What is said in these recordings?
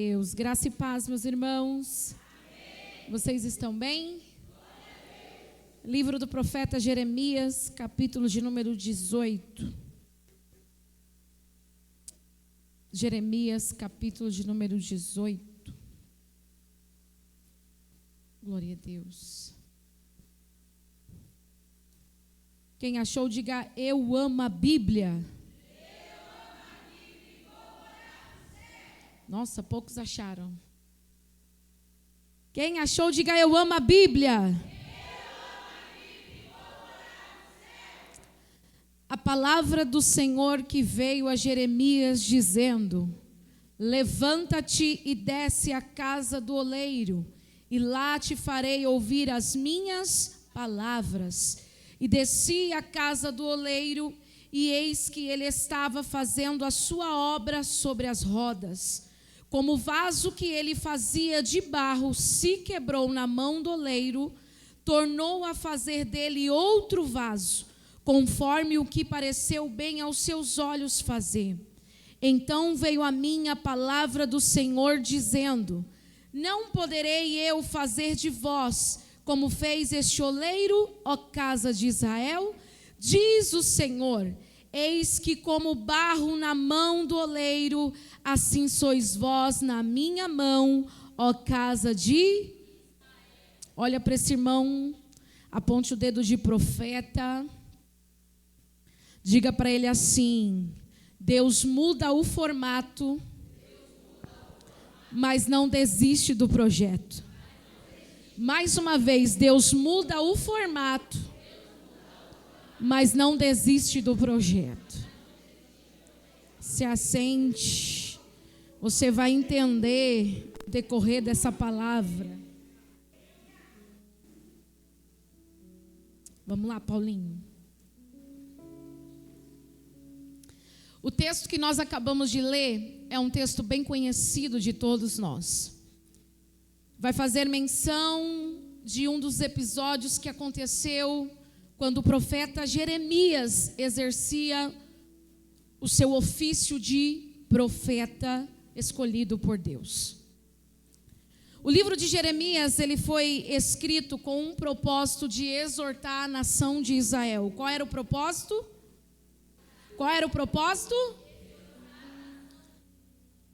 Deus, graça e paz, meus irmãos. Amém. Vocês estão bem? Livro do profeta Jeremias, capítulo de número 18. Jeremias, capítulo de número 18. Glória a Deus. Quem achou, diga: eu amo a Bíblia. Nossa, poucos acharam. Quem achou, diga: eu amo a Bíblia. A palavra do Senhor que veio a Jeremias dizendo: levanta-te e desce à casa do oleiro, e lá te farei ouvir as minhas palavras. E desci à casa do oleiro, e eis que ele estava fazendo a sua obra sobre as rodas. Como o vaso que ele fazia de barro se quebrou na mão do oleiro, tornou a fazer dele outro vaso, conforme o que pareceu bem aos seus olhos fazer. Então veio a mim a palavra do Senhor, dizendo: não poderei eu fazer de vós como fez este oleiro, ó casa de Israel? Diz o Senhor: eis que como barro na mão do oleiro, assim sois vós na minha mão, ó casa de... Olha para esse irmão, aponte o dedo de profeta, diga para ele assim: Deus muda o formato, mas não desiste do projeto. Mais uma vez, Deus muda o formato, mas não desiste do projeto. Se assente, você vai entender o decorrer dessa palavra. Vamos lá, Paulinho. O texto que nós acabamos de ler é um texto bem conhecido de todos nós. Vai fazer menção de um dos episódios que aconteceu quando o profeta Jeremias exercia o seu ofício de profeta escolhido por Deus. O livro de Jeremias, ele foi escrito com um propósito de exortar a nação de Israel. Qual era o propósito? Qual era o propósito?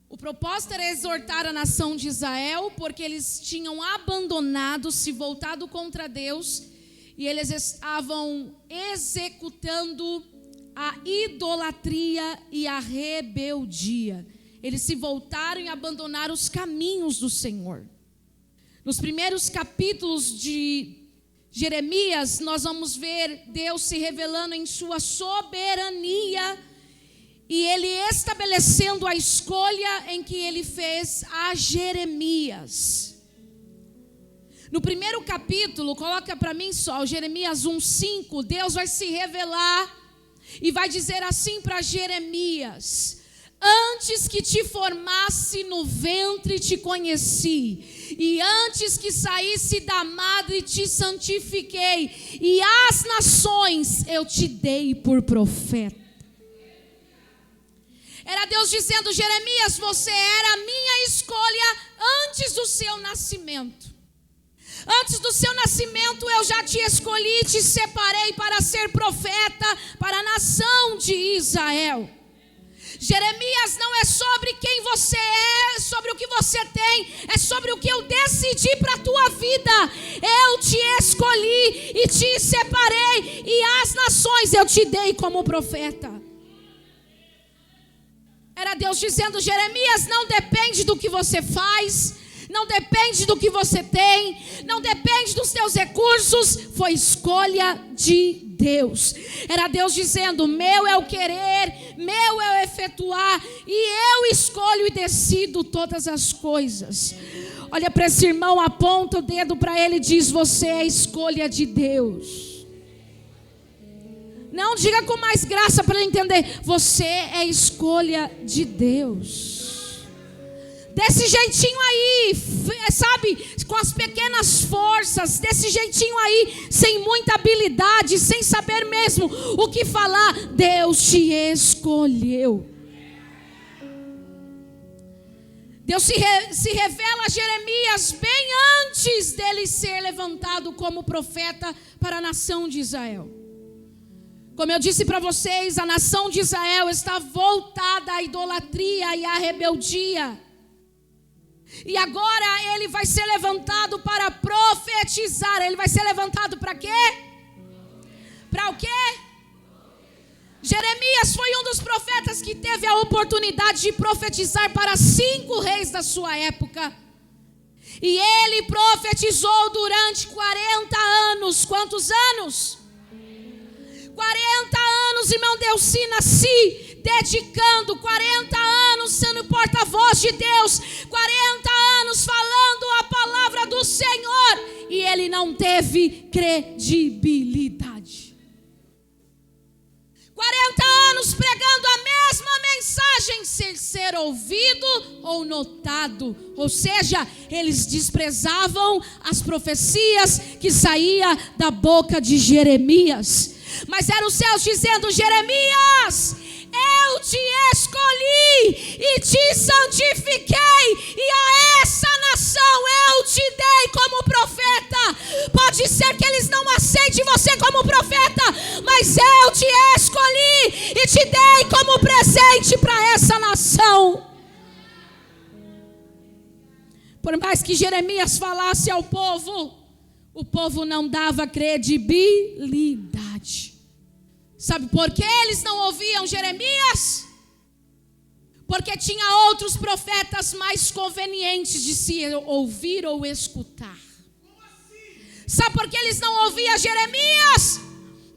O propósito era exortar a nação de Israel, porque eles tinham abandonado, se voltado contra Deus, e eles estavam executando a idolatria e a rebeldia. Eles se voltaram e abandonaram os caminhos do Senhor. Nos primeiros capítulos de Jeremias, nós vamos ver Deus se revelando em sua soberania, e ele estabelecendo a escolha em que ele fez a Jeremias. No primeiro capítulo, coloca para mim só, Jeremias 1:5, Deus vai se revelar e vai dizer assim para Jeremias: antes que te formasse no ventre te conheci, e antes que saísse da madre te santifiquei, e às nações eu te dei por profeta. Era Deus dizendo: Jeremias, você era a minha escolha antes do seu nascimento. Antes do seu nascimento eu já te escolhi, te separei para ser profeta para a nação de Israel. Jeremias, não é sobre quem você é, sobre o que você tem, é sobre o que eu decidi para a tua vida. Eu te escolhi e te separei, e às nações eu te dei como profeta. Era Deus dizendo: Jeremias, não depende do que você faz, não depende do que você tem, não depende dos teus recursos, foi escolha de Deus. Era Deus dizendo: meu é o querer, meu é o efetuar, e eu escolho e decido todas as coisas. Olha para esse irmão, aponta o dedo para ele e diz: você é a escolha de Deus. Não, diga com mais graça para ele entender: você é a escolha de Deus. Desse jeitinho aí, sabe, com as pequenas forças, desse jeitinho aí, sem muita habilidade, sem saber mesmo o que falar, Deus te escolheu. Deus se revela a Jeremias bem antes dele ser levantado como profeta para a nação de Israel. Como eu disse para vocês, a nação de Israel está voltada à idolatria e à rebeldia. E agora ele vai ser levantado para profetizar. Ele vai ser levantado para quê? Para o quê? Jeremias foi um dos profetas que teve a oportunidade de profetizar para 5 reis da sua época. E ele profetizou durante 40 anos. Quantos anos? 40 anos, irmão Delcina, se dedicando. 40 anos sendo porta-voz de Deus. 40 anos falando a palavra do Senhor. E ele não teve credibilidade. 40 anos pregando a mesma mensagem sem ser ouvido ou notado. Ou seja, eles desprezavam as profecias que saíam da boca de Jeremias. Mas eram os céus dizendo: Jeremias, eu te escolhi e te santifiquei, e a essa nação eu te dei como profeta. Pode ser que eles não aceitem você como profeta, mas eu te escolhi e te dei como presente para essa nação. Por mais que Jeremias falasse ao povo, o povo não dava credibilidade. Sabe por que eles não ouviam Jeremias? Porque tinha outros profetas mais convenientes de se ouvir ou escutar. Sabe por que eles não ouviam Jeremias?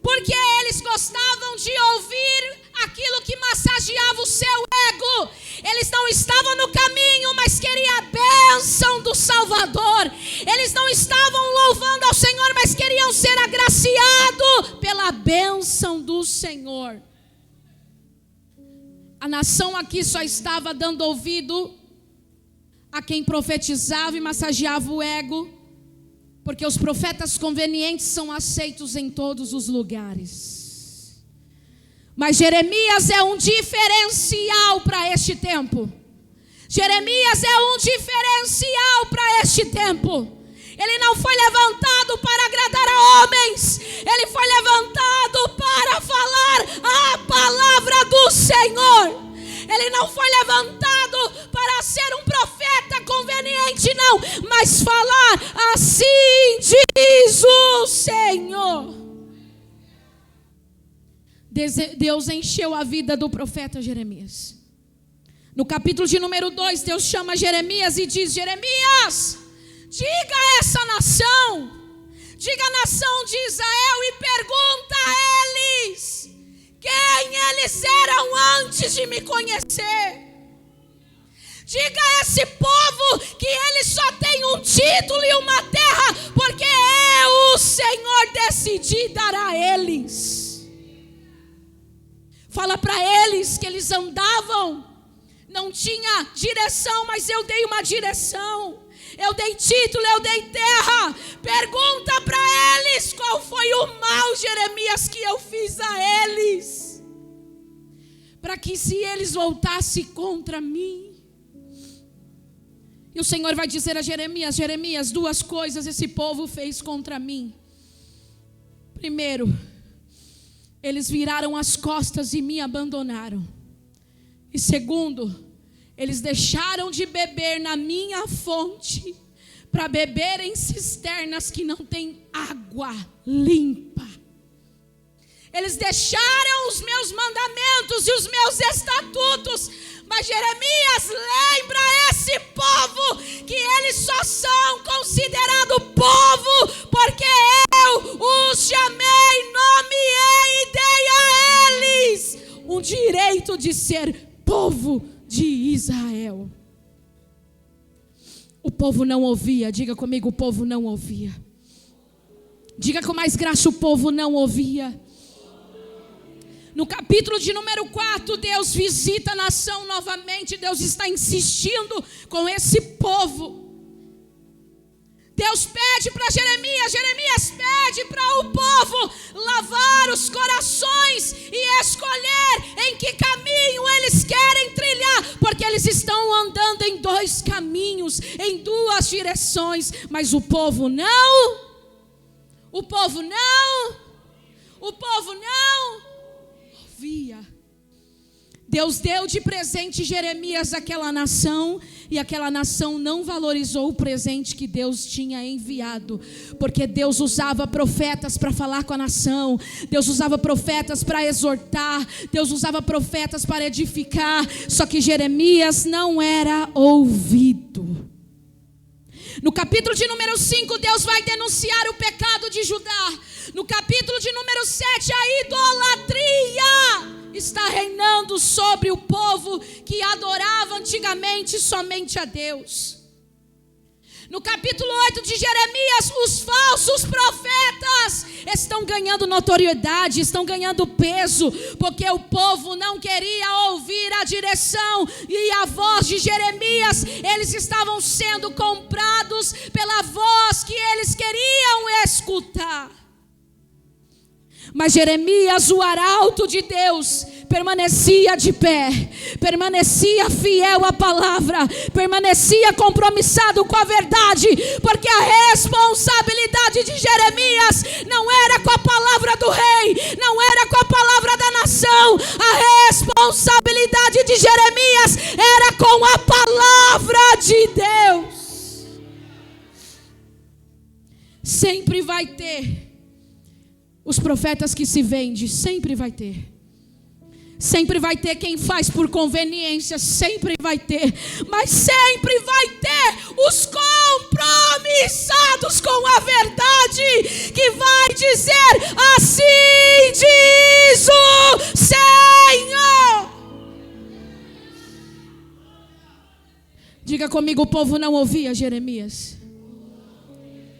Porque eles gostavam de ouvir aquilo que massageava o seu ego. Eles não estavam no caminho, mas queriam a bênção do Salvador. Eles não estavam louvando ao Senhor, mas queriam ser agraciados pela bênção do Senhor. A nação aqui só estava dando ouvido a quem profetizava e massageava o ego, porque os profetas convenientes são aceitos em todos os lugares. Mas Jeremias é um diferencial para este tempo. Jeremias é um diferencial para este tempo. Ele não foi levantado para agradar a homens. Ele foi levantado para falar a palavra do Senhor. Ele não foi levantado para ser um profeta conveniente, não. Mas falar: assim diz o Senhor. Deus encheu a vida do profeta Jeremias. No capítulo de número 2, Deus chama Jeremias e diz: Jeremias, diga a essa nação, diga à nação de Israel e pergunta a eles quem eles eram antes de me conhecer. Diga a esse povo que eles só têm um título e uma terra, porque eu, o Senhor, decidi dar a eles. Fala para eles que eles andavam, não tinha direção, mas eu dei uma direção. Eu dei título, eu dei terra. Pergunta para eles qual foi o mal, Jeremias, que eu fiz a eles, para que se eles voltassem contra mim. E o Senhor vai dizer a Jeremias: Jeremias, 2 coisas esse povo fez contra mim. Primeiro, eles viraram as costas e me abandonaram. E segundo, eles deixaram de beber na minha fonte para beber em cisternas que não tem água limpa. Eles deixaram os meus mandamentos e os meus estatutos. Mas Jeremias, lembra esse povo que eles só são considerados povo porque eu os chamei, nomeei e dei a eles um direito de ser povo de Israel. O povo não ouvia. Diga comigo: o povo não ouvia. Diga com mais graça: o povo não ouvia. No capítulo de número 4, Deus visita a nação novamente. Deus está insistindo com esse povo. Deus pede para Jeremias, Jeremias pede para o povo lavar os corações e escolher em que caminho eles querem trilhar. porque eles estão andando em dois caminhos, em duas direções, mas o povo não ouvia. Deus deu de presente Jeremias àquela nação, e aquela nação não valorizou o presente que Deus tinha enviado, porque Deus usava profetas para falar com a nação, Deus usava profetas para exortar, Deus usava profetas para edificar, só que Jeremias não era ouvido. No capítulo de número 5, Deus vai denunciar o pecado de Judá. No capítulo de número 7, a idolatria está reinando sobre o povo que adorava antigamente somente a Deus. No capítulo 8 de Jeremias, os falsos profetas estão ganhando notoriedade, estão ganhando peso, porque o povo não queria ouvir a direção e a voz de Jeremias. Eles estavam sendo comprados pela voz que eles queriam escutar. Mas Jeremias, o arauto de Deus, permanecia de pé, permanecia fiel à palavra, permanecia compromissado com a verdade, porque a responsabilidade de Jeremias não era com a palavra do rei, não era com a palavra da nação, a responsabilidade de Jeremias era com a palavra de Deus. Sempre vai ter os profetas que se vendem, sempre vai ter. Sempre vai ter quem faz por conveniência, sempre vai ter. Mas sempre vai ter os compromissados com a verdade, que vai dizer: assim diz o Senhor. Diga comigo: o povo não ouvia Jeremias.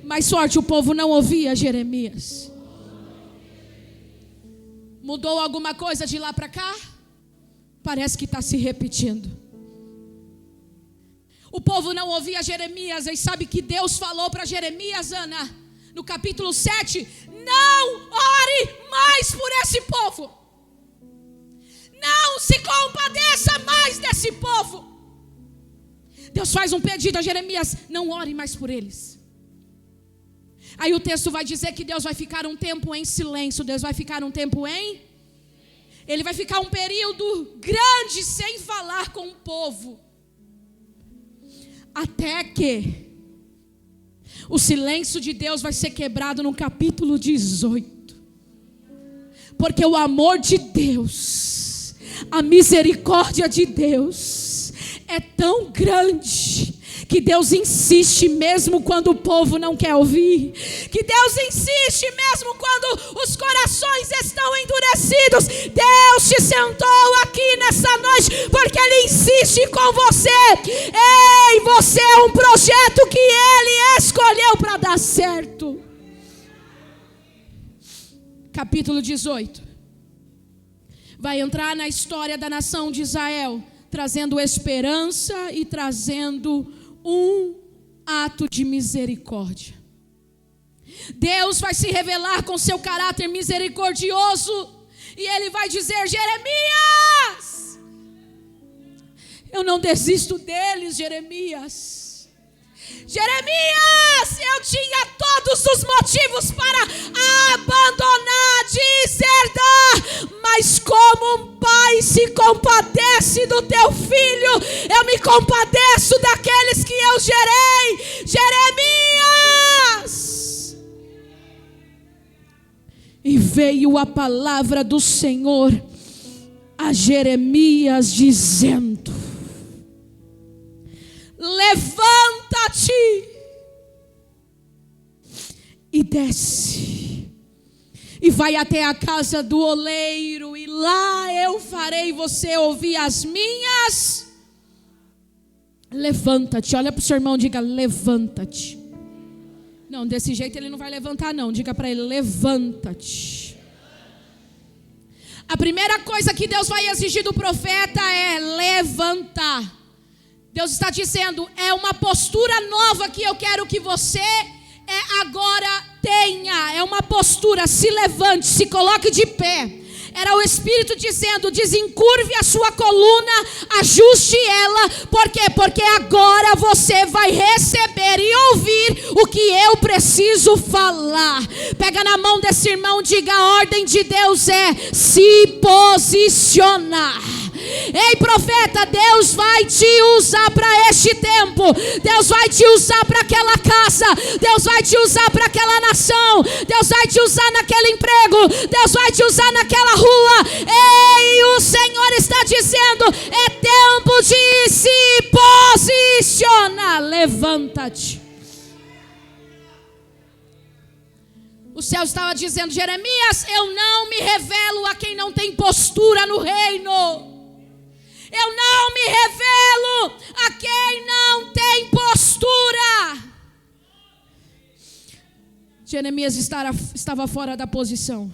Mais forte: o povo não ouvia Jeremias. Mudou alguma coisa de lá para cá? Parece que está se repetindo. O povo não ouvia Jeremias. E sabe que Deus falou para Jeremias, Ana, no capítulo 7: não ore mais por esse povo. Não se compadeça mais desse povo. Deus faz um pedido a Jeremias: não ore mais por eles. Aí o texto vai dizer que Deus vai ficar um tempo em silêncio. Deus vai ficar um tempo Ele vai ficar um período grande sem falar com o povo. Até que o silêncio de Deus vai ser quebrado no capítulo 18. Porque o amor de Deus, a misericórdia de Deus é tão grande, que Deus insiste mesmo quando o povo não quer ouvir. Que Deus insiste mesmo quando os corações estão endurecidos. Deus te sentou aqui nessa noite porque Ele insiste com você. Ei, você é um projeto que Ele escolheu para dar certo. Capítulo 18 vai entrar na história da nação de Israel, trazendo esperança e trazendo um ato de misericórdia. Deus vai se revelar com seu caráter misericordioso, e Ele vai dizer: Jeremias, eu não desisto deles, Jeremias. Jeremias, eu tinha todos os motivos para abandonar, deserdar, mas como um pai se compadece do teu filho, eu me compadeço daqueles que eu gerei. Jeremias! E veio a palavra do Senhor a Jeremias dizendo: levanta-te e desce, e vai até a casa do oleiro, e lá eu farei você ouvir as minhas. Levanta-te. Olha para o seu irmão e diga: levanta-te. Não, desse jeito ele não vai levantar não. Diga para ele: levanta-te. A primeira coisa que Deus vai exigir do profeta é levantar. Deus está dizendo: é uma postura nova que eu quero que você agora tenha. É uma postura: se levante, se coloque de pé. Era o Espírito dizendo: desencurve a sua coluna, ajuste ela. Por quê? Porque agora você vai receber e ouvir o que eu preciso falar. Pega na mão desse irmão, diga: a ordem de Deus é se posicionar. Ei, profeta, Deus vai te usar para este tempo. Deus vai te usar para aquela casa. Deus vai te usar para aquela nação. Deus vai te usar naquele emprego. Deus vai te usar naquela rua. Ei, o Senhor está dizendo: é tempo de se posicionar. Levanta-te. O céu estava dizendo: Jeremias, eu não me revelo a quem não tem postura no reino. Eu não me revelo a quem não tem postura. Jeremias estava fora da posição.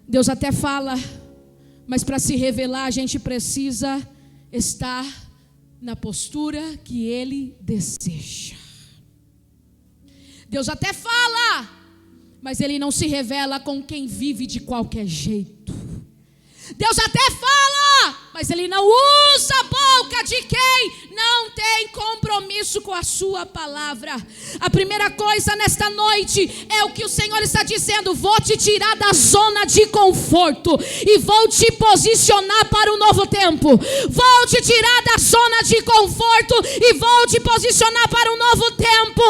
Deus até fala, mas para se revelar a gente precisa estar na postura que Ele deseja. Deus até fala, mas Ele não se revela com quem vive de qualquer jeito. Deus até fala, mas Ele não usa a boca de quem não tem compromisso com a sua palavra. A primeira coisa nesta noite é o que o Senhor está dizendo: vou te tirar da zona de conforto e vou te posicionar para um novo tempo. Vou te tirar da zona de conforto e vou te posicionar para um novo tempo.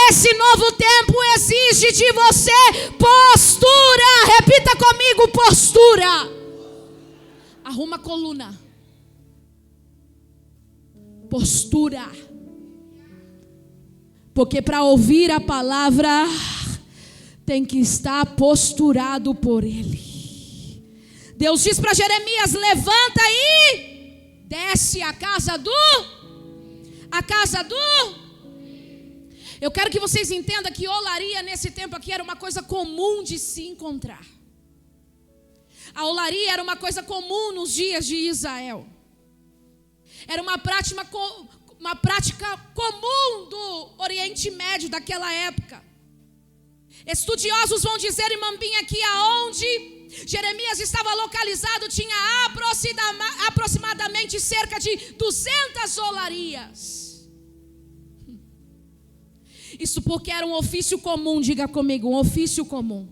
Esse novo tempo exige de você postura. Repita comigo: postura. Arruma a coluna. Postura. Porque para ouvir a palavra tem que estar posturado por Ele. Deus diz para Jeremias: levanta e desce a casa do. Eu quero que vocês entendam que olaria nesse tempo aqui era uma coisa comum de se encontrar. A olaria era uma coisa comum nos dias de Israel. Era uma prática comum do Oriente Médio daquela época. Estudiosos vão dizer, irmãbinha, que aonde Jeremias estava localizado tinha aproximadamente cerca de 200 olarias. Isso porque era um ofício comum, diga comigo, um ofício comum.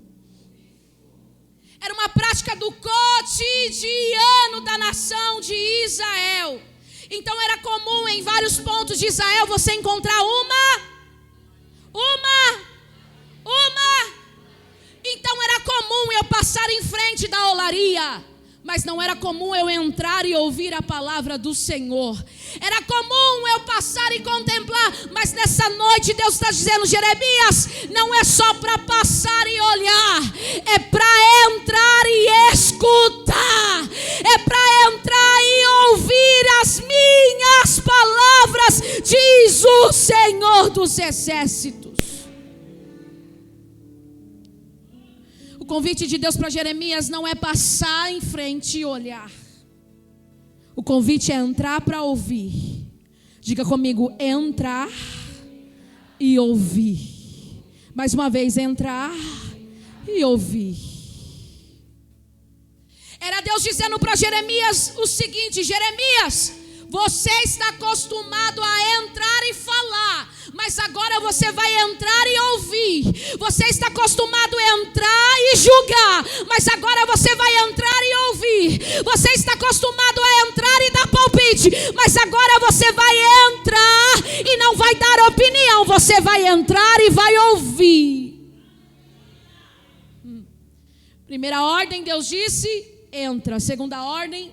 Era uma prática do cotidiano da nação de Israel. Então era comum em vários pontos de Israel você encontrar uma. Então era comum eu passar em frente da olaria, mas não era comum eu entrar e ouvir a palavra do Senhor. Era comum eu passar e contemplar, mas nessa noite Deus está dizendo: Jeremias, não é só para passar e olhar, é para entrar e escutar, é para entrar e ouvir as minhas palavras, diz o Senhor dos Exércitos. O convite de Deus para Jeremias não é passar em frente e olhar. O convite é entrar para ouvir. Diga comigo: entrar e ouvir. Mais uma vez, entrar e ouvir. Era Deus dizendo para Jeremias o seguinte: Jeremias, você está acostumado a entrar e falar, mas agora você vai entrar e ouvir. Você está acostumado a entrar e julgar, mas agora você vai entrar e ouvir. Você está acostumado a entrar e dar palpite, mas agora você vai entrar e não vai dar opinião. Você vai entrar e vai ouvir. Primeira ordem, Deus disse: entra. Segunda ordem: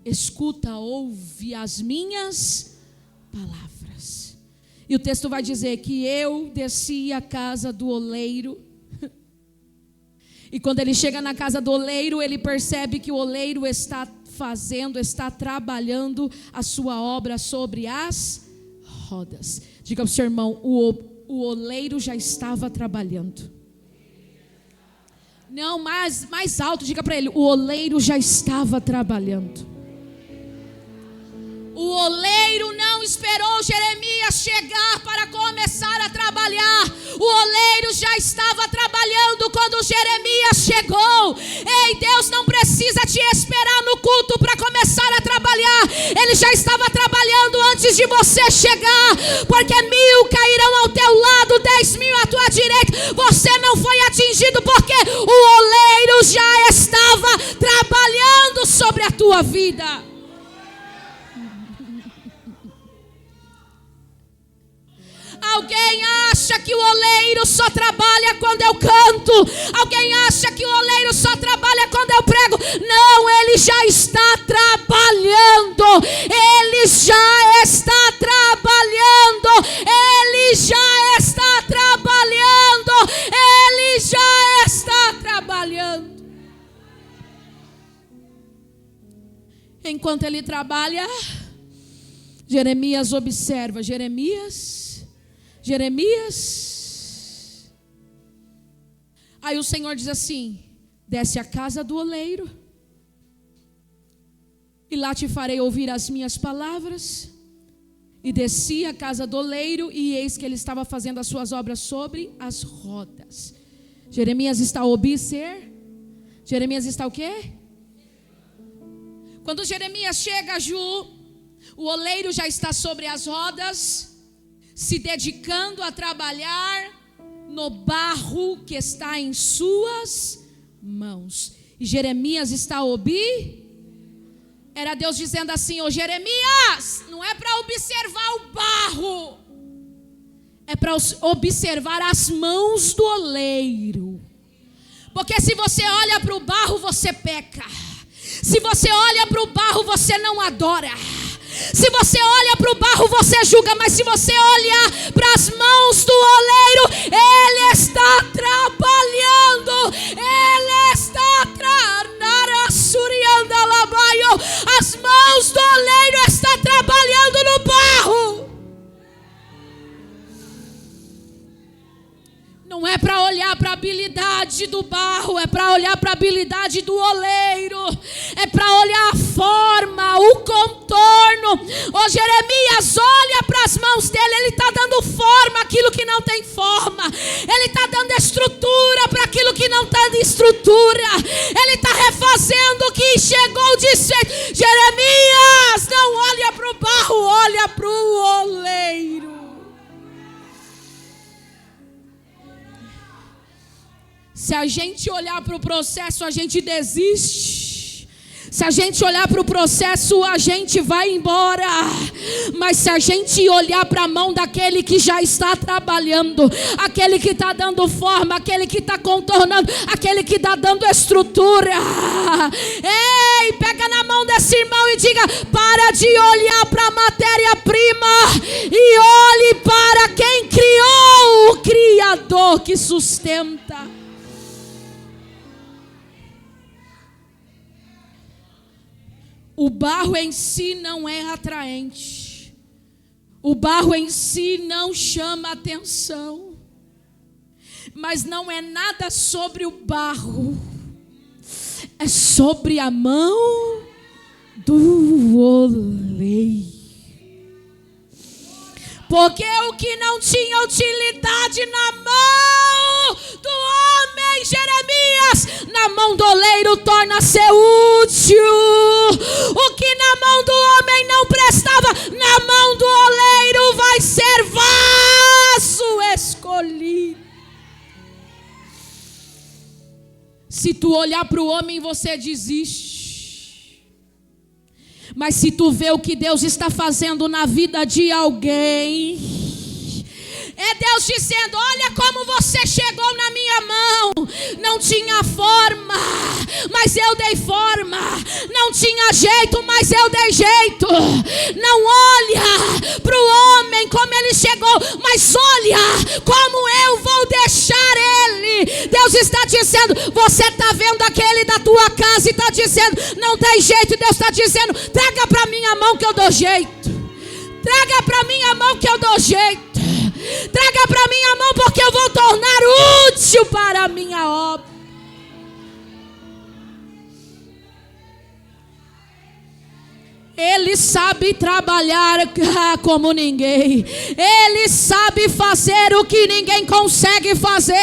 escuta, ouve as minhas palavras. E o texto vai dizer que eu desci à casa do oleiro. E quando ele chega na casa do oleiro, ele percebe que o oleiro está trabalhando a sua obra sobre as rodas. Diga para o seu irmão: o oleiro já estava trabalhando. Não, mais alto, diga para ele: o oleiro já estava trabalhando. O oleiro não esperou Jeremias chegar para começar a trabalhar. O oleiro já estava trabalhando quando Jeremias chegou, ei, Deus não precisa te esperar no culto para começar a trabalhar. Ele já estava trabalhando antes de você chegar, porque 1000 cairão ao teu lado, 10.000 à tua direita. Você não foi atingido porque o oleiro já estava trabalhando sobre a tua vida. Alguém acha que o oleiro só trabalha quando eu canto. Alguém acha que o oleiro só trabalha quando eu prego. Não, ele já está trabalhando. Ele já está trabalhando. Ele já está trabalhando. Ele já está trabalhando. Enquanto ele trabalha, Jeremias observa. Jeremias. Aí o Senhor diz assim: desce à casa do oleiro, e lá te farei ouvir as minhas palavras. E desci à casa do oleiro, e eis que ele estava fazendo as suas obras sobre as rodas. Jeremias está Jeremias está o quê? Quando Jeremias chega a Ju, o oleiro já está sobre as rodas, se dedicando a trabalhar no barro que está em suas mãos. E Jeremias está Era Deus dizendo assim: ô Jeremias, não é para observar o barro, é para observar as mãos do oleiro. Porque se você olha para o barro, você peca. Se você olha para o barro, você não adora. Se você olha para o barro, você julga. Mas se você olhar para as mãos do oleiro, ele está trabalhando. Ele está as mãos do oleiro estão trabalhando no barro. Não é para olhar para a habilidade do barro, é para olhar para a habilidade do oleiro. É para olhar a forma, o contorno. Ô Jeremias, olha para as mãos dele. Ele está dando forma àquilo que não tem forma. Ele está dando estrutura para aquilo que não tem estrutura. Ele está refazendo o que chegou desfeito. Jeremias, não olha para o barro, olha para o oleiro. Se a gente olhar para o processo, a gente desiste. Se a gente olhar para o processo, a gente vai embora. Mas se a gente olhar para a mão daquele que já está trabalhando, aquele que está dando forma, aquele que está contornando, aquele que está dando estrutura, ei, pega na mão desse irmão e diga: para de olhar para a matéria-prima e olhe para quem criou, o Criador que sustenta. O barro em si não é atraente. O barro em si não chama atenção. Mas não é nada sobre o barro. É sobre a mão do oleiro. Porque o que não tinha utilidade na mão do homem, Jeremias, na mão do oleiro torna-se útil. O que na mão do homem não prestava, na mão do oleiro vai ser vaso escolhido. Se tu olhar para o homem, você desiste. Mas se tu vê o que Deus está fazendo na vida de alguém, é Deus dizendo: olha como você chegou na minha mão. Não tinha forma, mas eu dei forma. Não tinha jeito, mas eu dei jeito. Não olha para o homem como ele chegou, mas olha como eu vou deixar ele. Deus está dizendo: você está vendo aquele da tua casa e está dizendo: não tem jeito. Deus está dizendo: traga para minha mão que eu dou jeito. Traga para minha mão que eu dou jeito. Traga para minha mão porque eu vou tornar útil para a minha obra. Ele sabe trabalhar como ninguém. Ele sabe fazer o que ninguém consegue fazer.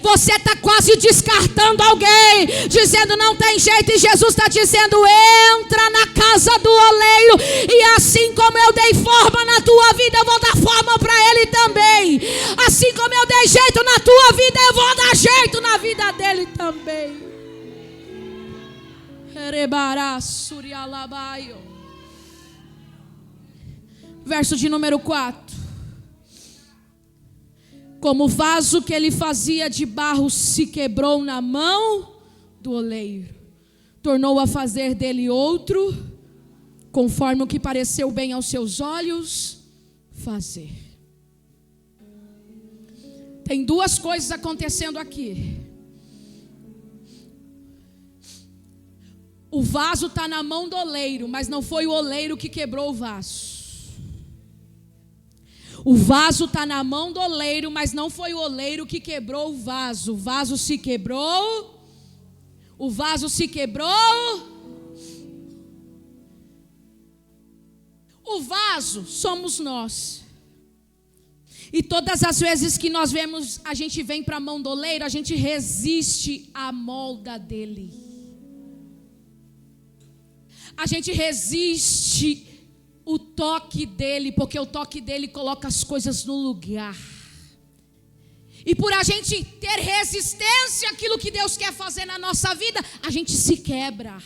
Você está quase descartando alguém, dizendo não tem jeito, e Jesus está dizendo: entra na casa do oleiro, e assim como eu dei forma na tua vida, eu vou dar forma para ele também. Assim como eu dei jeito na tua vida, eu vou dar jeito na vida dele também. Verso de número 4. Como o vaso que ele fazia de barro se quebrou na mão do oleiro, tornou a fazer dele outro, conforme o que pareceu bem aos seus olhos fazer. Tem duas coisas acontecendo aqui. O vaso está na mão do oleiro, mas não foi o oleiro que quebrou o vaso. O vaso está na mão do oleiro, mas não foi o oleiro que quebrou o vaso. O vaso se quebrou. O vaso se quebrou. O vaso somos nós. E todas as vezes que nós vemos, a gente vem para a mão do oleiro, a gente resiste à molda dele. A gente resiste o toque dele, porque o toque dele coloca as coisas no lugar. E por a gente ter resistência àquilo que Deus quer fazer na nossa vida, a gente se quebra.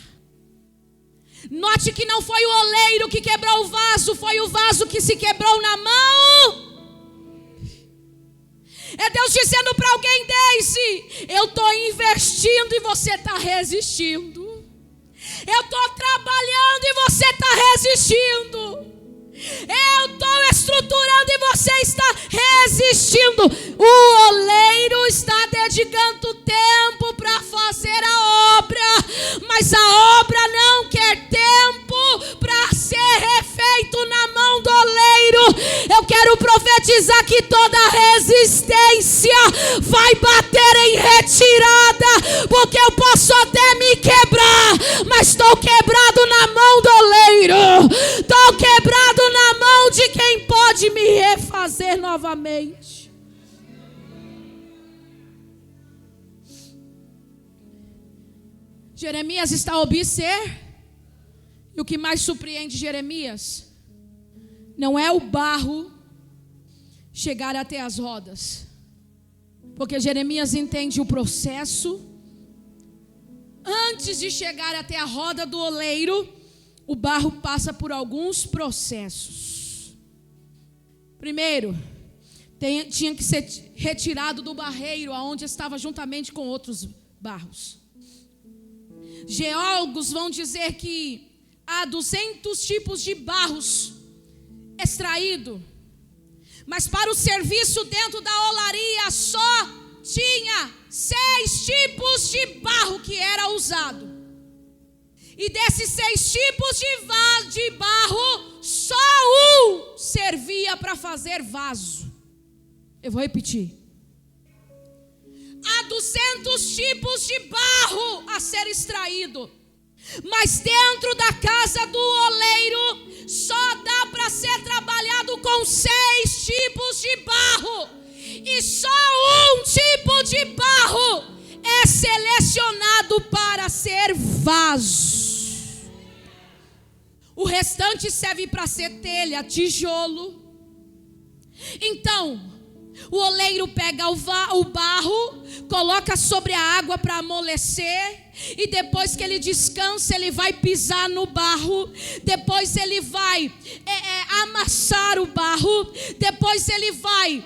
Note que não foi o oleiro que quebrou o vaso, foi o vaso que se quebrou na mão. É Deus dizendo para alguém: Deise, eu estou investindo e você está resistindo. Eu estou trabalhando e você está resistindo. Eu estou estruturando e você está resistindo. O oleiro está dedicando tempo para fazer a obra, mas a obra não quer tempo para ser refeito na mão do oleiro. Eu quero profetizar que toda resistência vai bater em retirada, porque eu posso até me quebrar, mas estou quebrado na mão do oleiro. Estou quebrado na mão de quem pode me refazer novamente. Jeremias está a observar, e o que mais surpreende Jeremias não é o barro chegar até as rodas, porque Jeremias entende o processo. Antes de chegar até a roda do oleiro, o barro passa por alguns processos. Primeiro, tinha que ser retirado do barreiro, aonde estava juntamente com outros barros. Geólogos vão dizer que há 200 tipos de barros extraídos, mas para o serviço dentro da olaria só tinha 6 tipos de barro que era usado. E desses 6 tipos de barro, só um servia para fazer vaso. Eu vou repetir. Há 200 tipos de barro a ser extraído, mas dentro da casa do oleiro só dá para ser trabalhado com 6 tipos de barro. E só um tipo de barro é selecionado para ser vaso. O restante serve para ser telha, tijolo. Então, o oleiro pega o barro, coloca sobre a água para amolecer, e depois que ele descansa, ele vai pisar no barro, depois ele vai amassar o barro, depois ele vai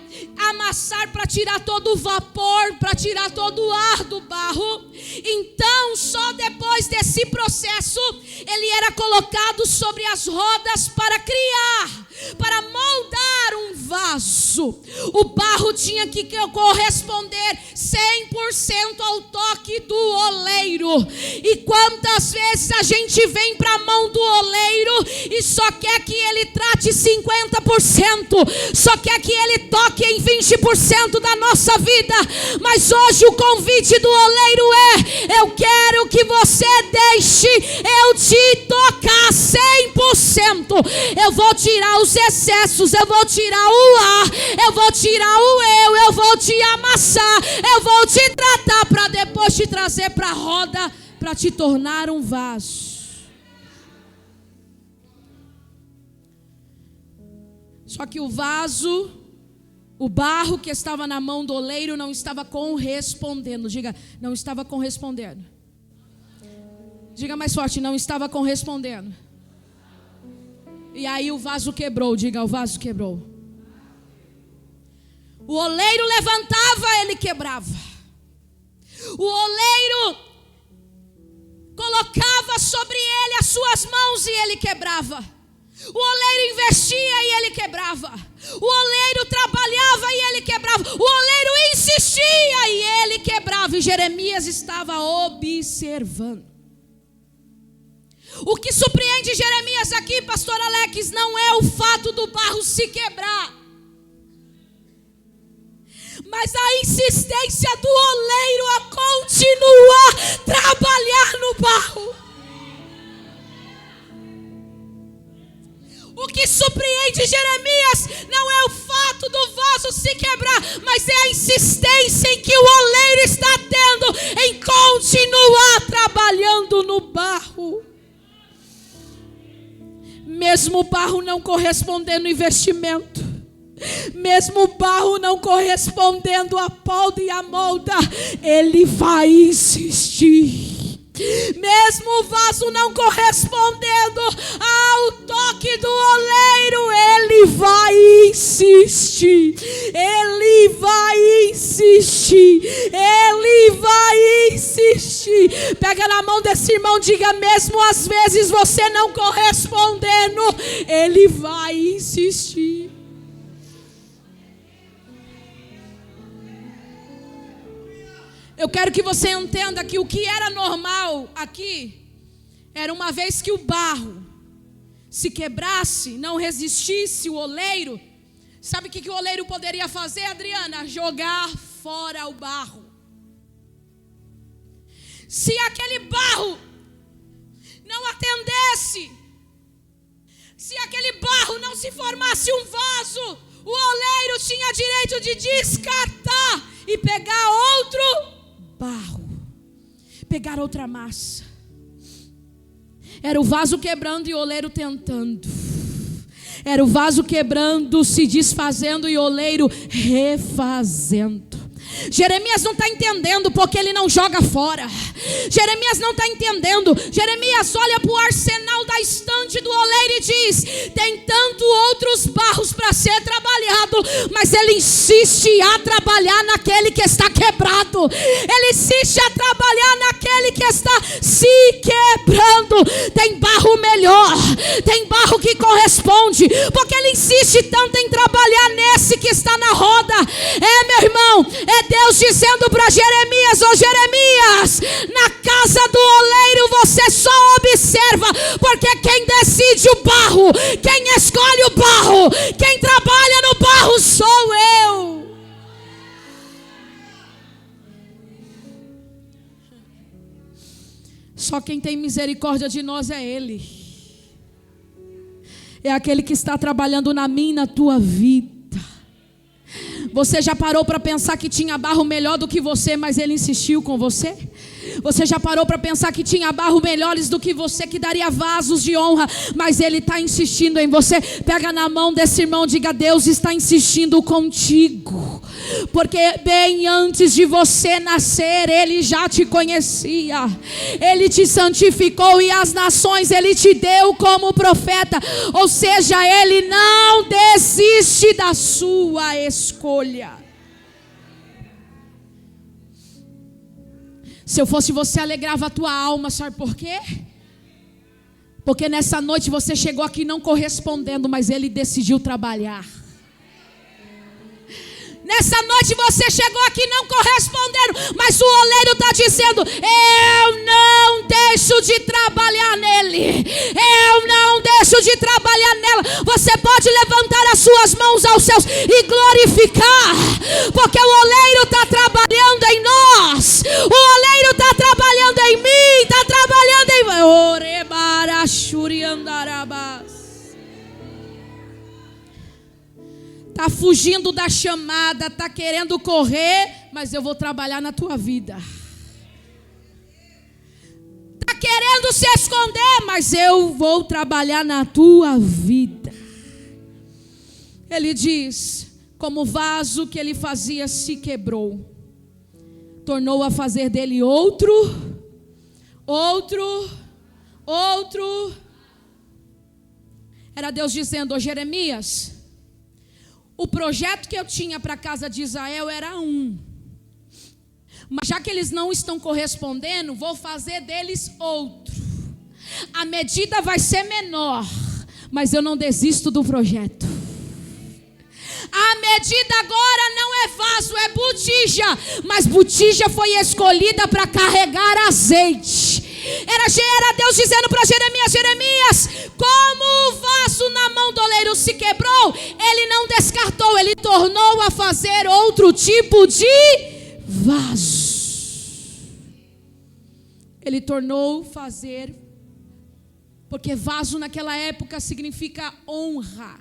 amassar para tirar todo o vapor, para tirar todo o ar do barro. Então, só depois desse processo, ele era colocado sobre as rodas para criar, para moldar um vaso. vaso. O barro tinha que corresponder 100% ao toque do oleiro. E quantas vezes a gente vem para a mão do oleiro e só quer que ele trate 50%, só quer que ele toque em 20% da nossa vida. Mas hoje o convite do oleiro é: eu quero que você deixe eu te tocar 100%. Eu vou tirar os excessos, eu vou tirar o ar, eu vou tirar o eu vou te amassar, eu vou te tratar para depois te trazer para a roda, para te tornar um vaso. Só que o vaso, o barro que estava na mão do oleiro não estava correspondendo. Diga, não estava correspondendo. Diga mais forte, não estava correspondendo. E aí o vaso quebrou. Diga, o vaso quebrou. O oleiro levantava, ele quebrava. O oleiro colocava sobre ele as suas mãos e ele quebrava. O oleiro investia e ele quebrava. O oleiro trabalhava e ele quebrava. O oleiro insistia e ele quebrava. E Jeremias estava observando. O que surpreende Jeremias aqui, pastor Alex, não é o fato do barro se quebrar, mas a insistência do oleiro a continuar trabalhar no barro. O que surpreende Jeremias não é o fato do vaso se quebrar, mas é a insistência em que o oleiro está tendo em continuar trabalhando no barro. Mesmo o barro não correspondendo ao investimento, mesmo o barro não correspondendo à poda e à molda, ele vai insistir. Mesmo o vaso não correspondendo ao toque do oleiro, ele vai insistir. Ele vai insistir. Ele vai insistir. Pega na mão desse irmão, diga: mesmo às vezes você não correspondendo, ele vai insistir. Eu quero que você entenda que o que era normal aqui era, uma vez que o barro se quebrasse, não resistisse o oleiro, sabe o que o oleiro poderia fazer, Adriana? Jogar fora o barro. Se aquele barro não atendesse, se aquele barro não se formasse um vaso, o oleiro tinha direito de descartar e pegar outro barro, pegar outra massa. Era o vaso quebrando e o oleiro tentando. Era o vaso quebrando, se desfazendo e o oleiro refazendo. Jeremias não está entendendo porque ele não joga fora. Jeremias não está entendendo. Jeremias olha para o arsenal da estante do oleiro e diz: tem tanto outros barros para ser trabalhado, mas ele insiste a trabalhar naquele que está quebrado. Ele insiste a trabalhar naquele que está se quebrando. Tem barro melhor, tem barro que corresponde, porque ele insiste tanto em trabalhar nesse que está na roda. É, meu irmão, é Deus dizendo para Jeremias: ô Jeremias, na casa do oleiro você só observa, porque quem decide o barro, quem escolhe o barro, quem trabalha no barro sou eu. Só quem tem misericórdia de nós é Ele. É aquele que está trabalhando na minha e na tua vida. Você já parou para pensar que tinha barro melhor do que você, mas ele insistiu com você? Você já parou para pensar que tinha barro melhores do que você, que daria vasos de honra, mas ele está insistindo em você? Pega na mão desse irmão, diga: Deus está insistindo contigo, porque bem antes de você nascer, Ele já te conhecia, Ele te santificou e as nações Ele te deu como profeta. Ou seja, Ele não desiste da sua escolha. Se eu fosse você, alegrava a tua alma, sabe por quê? Porque nessa noite você chegou aqui não correspondendo, mas Ele decidiu trabalhar. Nessa noite você chegou aqui não correspondendo, mas o oleiro está dizendo: eu não deixo de trabalhar nele, eu não deixo de trabalhar nela. Você pode levantar as suas mãos aos céus e glorificar, porque o oleiro está trabalhando em nós, o oleiro está trabalhando em mim, está trabalhando em está fugindo da chamada, está querendo correr, mas eu vou trabalhar na tua vida. Está querendo se esconder, mas eu vou trabalhar na tua vida. Ele diz: como o vaso que ele fazia se quebrou, tornou a fazer dele outro. Era Deus dizendo: ô Jeremias, o projeto que eu tinha para a casa de Israel era um, mas já que eles não estão correspondendo, vou fazer deles outro. A medida vai ser menor, mas eu não desisto do projeto. A medida agora não é vaso, é botija, mas botija foi escolhida para carregar azeite. Era Deus dizendo para Jeremias: Jeremias, como o vaso na mão do oleiro se quebrou, ele não descartou, ele tornou a fazer outro tipo de vaso. Ele tornou fazer, porque vaso naquela época significa honra.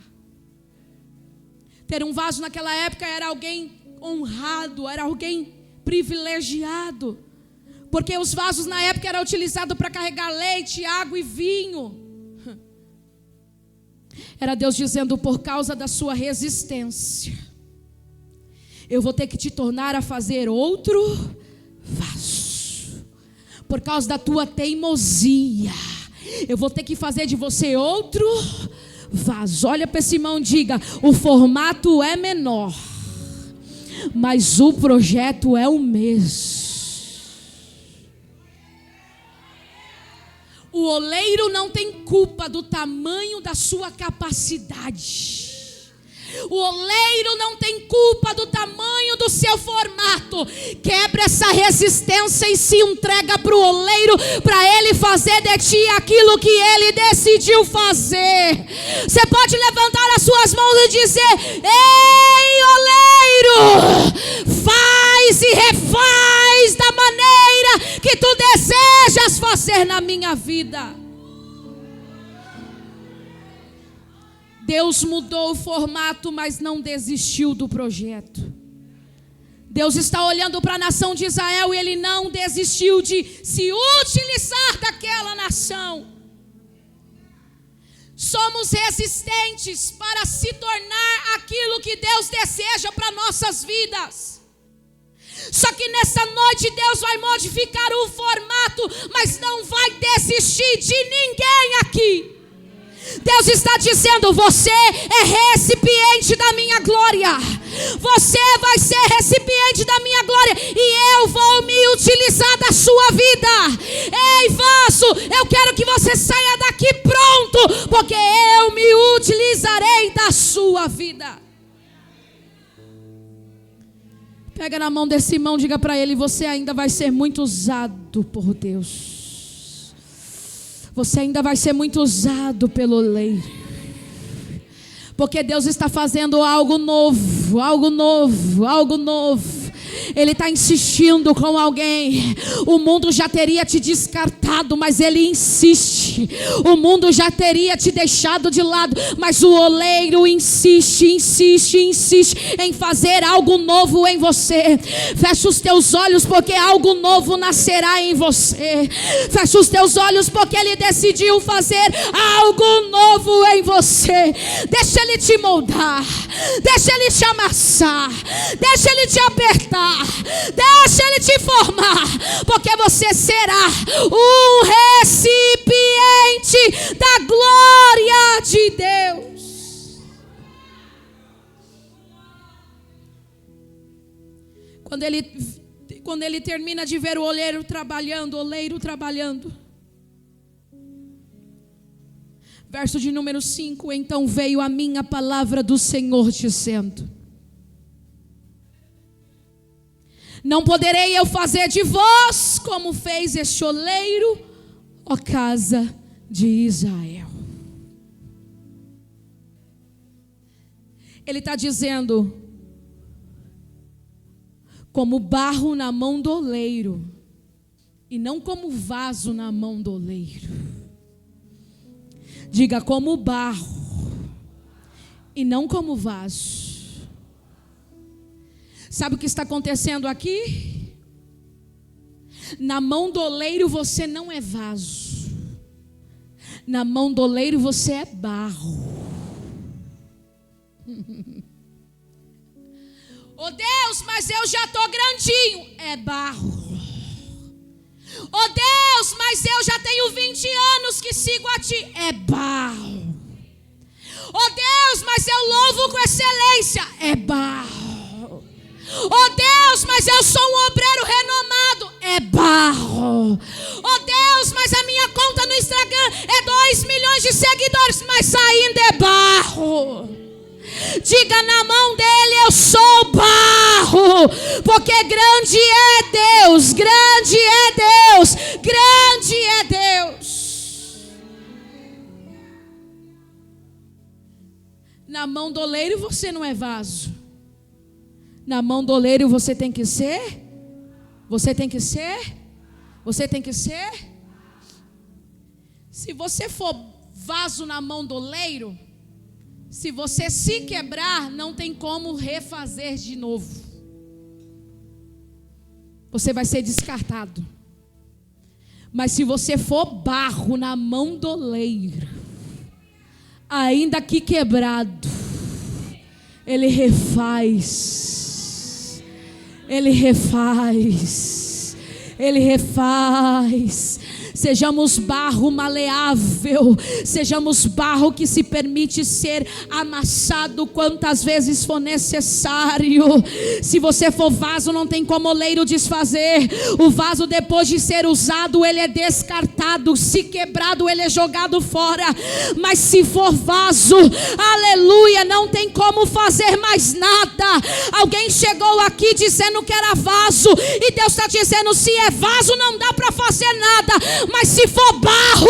Ter um vaso naquela época era alguém honrado, era alguém privilegiado, porque os vasos na época eram utilizados para carregar leite, água e vinho. Era Deus dizendo: por causa da sua resistência, eu vou ter que te tornar a fazer outro vaso. Por causa da tua teimosia, eu vou ter que fazer de você outro vaso. Olha para esse irmão e diga: o formato é menor, mas o projeto é o mesmo. O oleiro não tem culpa do tamanho da sua capacidade. O oleiro não tem culpa do tamanho do seu formato. Quebra essa resistência e se entrega para o oleiro, para ele fazer de ti aquilo que ele decidiu fazer. Você pode levantar as suas mãos e dizer: ei, oleiro, faz e refaz da maneira que tu desejas fazer na minha vida. Deus mudou o formato, mas não desistiu do projeto. Deus está olhando para a nação de Israel e Ele não desistiu de se utilizar daquela nação. Somos resistentes para se tornar aquilo que Deus deseja para nossas vidas. Só que nessa noite Deus vai modificar o formato, mas não vai desistir de ninguém aqui. Deus está dizendo: você é recipiente da minha glória. Você vai ser recipiente da minha glória e eu vou me utilizar da sua vida. Ei, vaso, eu quero que você saia daqui pronto, porque eu me utilizarei da sua vida. Pega na mão desse irmão, diga para ele: você ainda vai ser muito usado por Deus. Você ainda vai ser muito usado pelo oleiro, porque Deus está fazendo algo novo, algo novo, algo novo. Ele está insistindo com alguém. O mundo já teria te descartado, mas Ele insiste. O mundo já teria te deixado de lado, mas o oleiro insiste em fazer algo novo em você. Fecha os teus olhos, porque algo novo nascerá em você. Fecha os teus olhos, porque Ele decidiu fazer algo novo em você. Deixa Ele te moldar, deixa Ele te amassar, deixa Ele te apertar, deixa Ele te formar, porque você será um recipiente da glória de Deus. Quando ele termina de ver o oleiro trabalhando, verso de número 5: então veio a minha palavra do Senhor dizendo: Não poderei eu fazer de vós como fez este oleiro, ó casa de Israel. Ele está dizendo, como barro na mão do oleiro, e não como vaso na mão do oleiro. Diga, como barro, e não como vaso. Sabe o que está acontecendo aqui? Na mão do oleiro você não é vaso. Na mão do oleiro você é barro. Oh Deus, mas eu já estou grandinho. É barro. Oh Deus, mas eu já tenho 20 anos que sigo a Ti. É barro. Oh Deus, mas eu louvo com excelência. É barro. Oh Deus, mas eu sou um obreiro renomado. É barro. Oh Deus, mas a minha conta no Instagram é 2 milhões de seguidores, mas ainda é barro. Diga, na mão dele eu sou barro, porque grande é Deus, grande é Deus, grande é Deus. Na mão do oleiro você não é vaso. Na mão do oleiro você tem que ser. Você tem que ser. Você tem que ser. Se você for vaso na mão do oleiro, se você se quebrar, não tem como refazer de novo. Você vai ser descartado. Mas se você for barro na mão do oleiro, ainda que quebrado, ele refaz. Ele refaz. Ele refaz. Sejamos barro maleável, sejamos barro que se permite ser amassado quantas vezes for necessário. Se você for vaso, não tem como oleiro desfazer. O vaso, depois de ser usado, ele é descartado. Se quebrado, ele é jogado fora. Mas se for vaso, aleluia, não tem como fazer mais nada. Alguém chegou aqui dizendo que era vaso, e Deus está dizendo, se é vaso não dá para fazer nada, mas se for barro,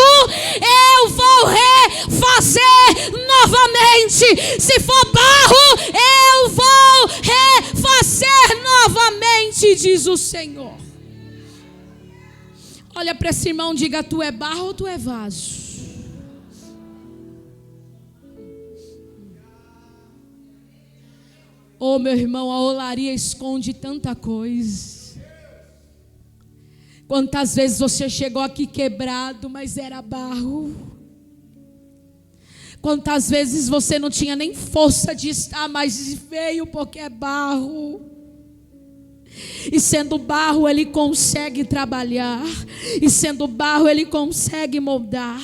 eu vou refazer novamente. Se for barro, eu vou refazer novamente, diz o Senhor. Olha para esse irmão, diga, tu é barro ou tu é vaso? Oh, meu irmão, a olaria esconde tanta coisa. Quantas vezes você chegou aqui quebrado, mas era barro? Quantas vezes você não tinha nem força de estar, mas veio porque é barro? E sendo barro ele consegue trabalhar, e sendo barro ele consegue moldar.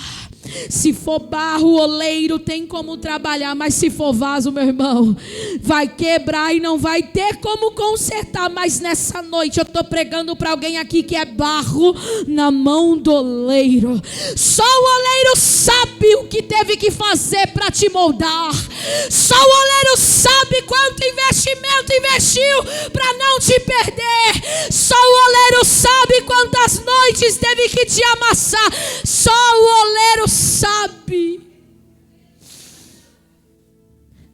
Se for barro, o oleiro tem como trabalhar, mas se for vaso, meu irmão, vai quebrar e não vai ter como consertar. Mas nessa noite eu estou pregando para alguém aqui que é barro na mão do oleiro. Só o oleiro sabe o que teve que fazer para te moldar. Só o oleiro sabe quanto investimento investiu para não te perder. Só o oleiro sabe quantas noites teve que te amassar. Só o oleiro sabe.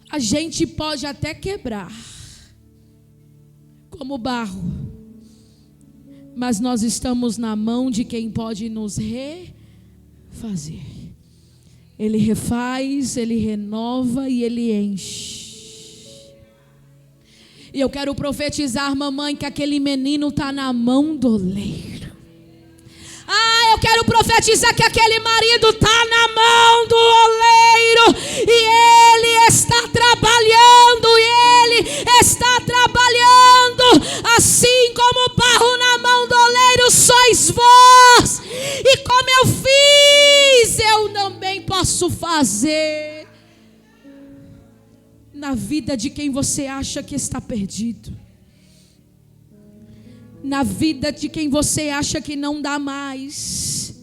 A gente pode até quebrar como barro, mas nós estamos na mão de quem pode nos refazer. Ele refaz, ele renova e ele enche. E eu quero profetizar, mamãe, que aquele menino está na mão do oleiro. Eu quero profetizar que aquele marido está na mão do oleiro, e ele está trabalhando, assim como barro na mão do oleiro sois vós, e como eu fiz, eu também posso fazer na vida de quem você acha que está perdido, na vida de quem você acha que não dá mais.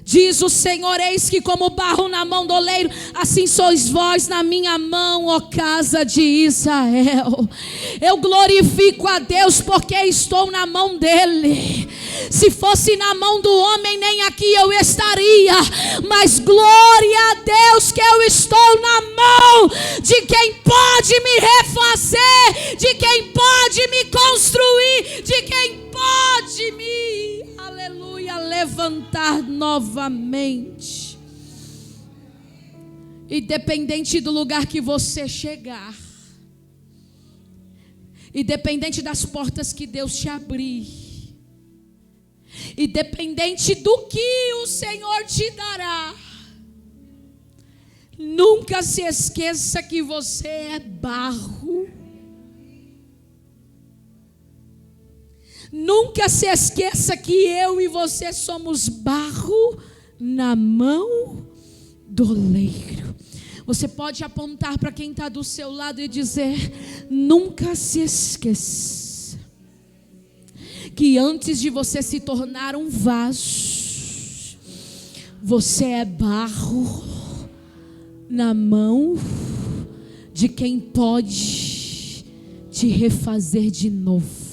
Diz o Senhor: eis que como barro na mão do oleiro, assim sois vós na minha mão, ó casa de Israel. Eu glorifico a Deus porque estou na mão dele. Se fosse na mão do homem, nem aqui eu estaria. Mas glória a Deus que eu estou na mão de quem pode me refazer, de quem pode me construir, de quem pode me, aleluia, levantar novamente. Independente do lugar que você chegar, independente das portas que Deus te abrir, independente do que o Senhor te dará, nunca se esqueça que você é barro. Nunca se esqueça que eu e você somos barro na mão do oleiro. Você pode apontar para quem está do seu lado e dizer: nunca se esqueça que antes de você se tornar um vaso, você é barro na mão de quem pode te refazer de novo.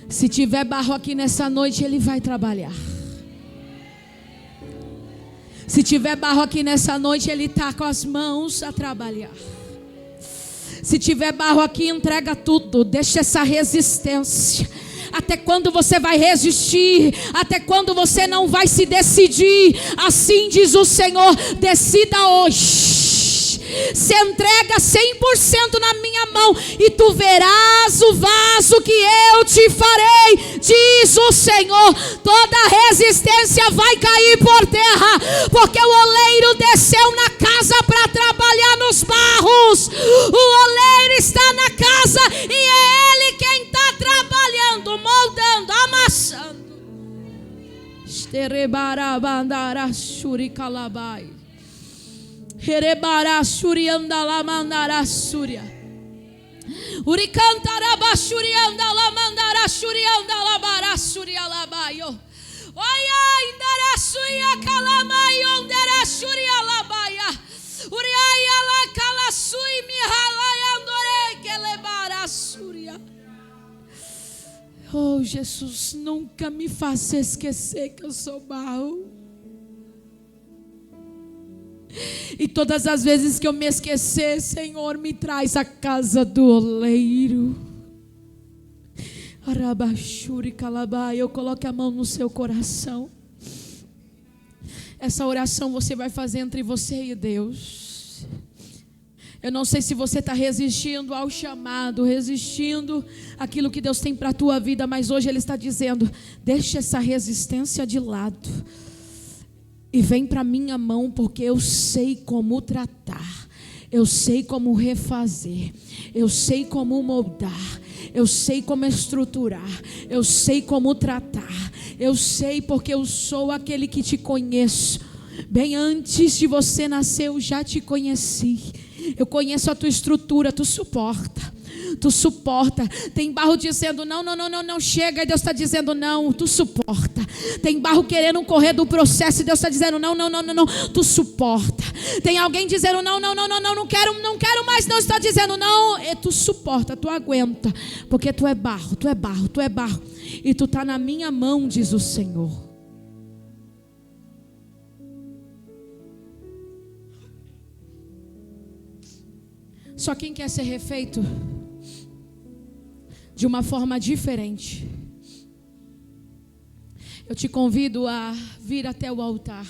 Se tiver barro aqui nessa noite, ele vai trabalhar. Se tiver barro aqui nessa noite, ele está com as mãos a trabalhar. Se tiver barro aqui, entrega tudo, deixa essa resistência. Até quando você vai resistir? Até quando você não vai se decidir? Assim diz o Senhor: decida hoje. Se entrega 100% na minha mão, e tu verás o vaso que eu te farei, diz o Senhor. Toda resistência vai cair por terra, porque o oleiro desceu na casa para trabalhar nos barros. O oleiro está na casa e é ele quem está trabalhando, moldando, amassando. Herebara Shurianda la mandara Surya. Uricantara Bashurianda la mandara Shurianda la bara Surya la bayo. Oya indara Suya kalamayo indara Shurya la baya. Uriaya la kalasui mihalaya andore kelebara Surya. Oh Jesus, nunca me faça esquecer que eu sou barro. E todas as vezes que eu me esquecer, Senhor, me traz a casa do oleiro. Eu coloque a mão no seu coração. Essa oração você vai fazer entre você e Deus. Eu não sei se você está resistindo ao chamado, resistindo àquilo que Deus tem para a tua vida, mas hoje Ele está dizendo: deixa essa resistência de lado e vem para minha mão, porque eu sei como tratar, eu sei como refazer, eu sei como moldar, eu sei como estruturar, eu sei como tratar, eu sei porque eu sou aquele que te conheço. Bem antes de você nascer eu já te conheci. Eu conheço a tua estrutura, tu suporta. Tu suporta. Tem barro dizendo não chega, e Deus está dizendo não, tu suporta. Tem barro querendo correr do processo e Deus está dizendo não, tu suporta. Tem alguém dizendo não quero mais, Deus está dizendo não, e tu suporta, tu aguenta, porque tu é barro, e tu está na minha mão, diz o Senhor. Só quem quer ser refeito de uma forma diferente, eu te convido a vir até o altar.